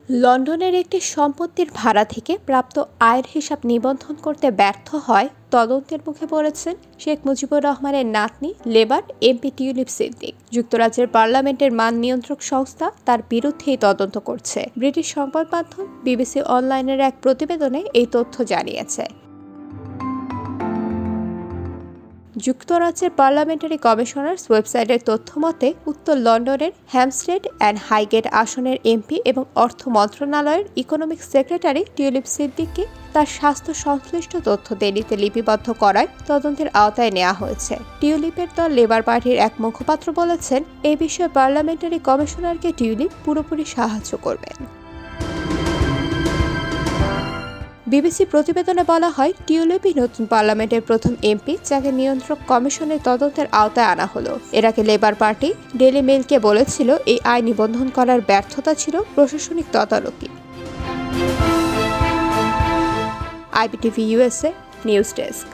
লন্ডনের একটি সম্পত্তির ভাড়া থেকে প্রাপ্ত আয়ের হিসাব নিবন্ধন করতে ব্যর্থ হয় তদন্তের মুখে পড়েছেন শেখ মুজিবুর রহমানের নাতনি লেবার এমপি টিউলিপ সিদ্দিক। যুক্তরাজ্যের পার্লামেন্টের মান নিয়ন্ত্রক সংস্থা তার বিরুদ্ধেই তদন্ত করছে। ব্রিটিশ সংবাদ মাধ্যম বিবিসি অনলাইনের এক প্রতিবেদনে এই তথ্য জানিয়েছে। যুক্তরাজ্যের পার্লামেন্টারি কমিশনার্স ওয়েবসাইটের তথ্য মতে উত্তর লন্ডনের হ্যামস্টেড অ্যান্ড হাইগেট আসনের এমপি এবং অর্থ মন্ত্রণালয়ের ইকোনমিক সেক্রেটারি টিউলিপ সিদ্দিককে তার স্বাস্থ্য সংশ্লিষ্ট তথ্য দেরিতে লিপিবদ্ধ করায় তদন্তের আওতায় নেওয়া হয়েছে। টিউলিপের দল লেবার পার্টির এক মুখপাত্র বলেছেন, এই বিষয়ে পার্লামেন্টারি কমিশনারকে টিউলিপ পুরোপুরি সাহায্য করবেন। বিবিসি প্রতিবেদনে বলা হয়, টিউলিপই নতুন পার্লামেন্টের প্রথম এমপি যাকে নিয়ন্ত্রক কমিশনের তদন্তের আওতায় আনা হলো। এর আগে লেবার পার্টি ডেইলি মেইলকে বলেছিল এই আয় নিবন্ধন করার ব্যর্থতা ছিল প্রশাসনিক তদারকি। IBTV USA news desk.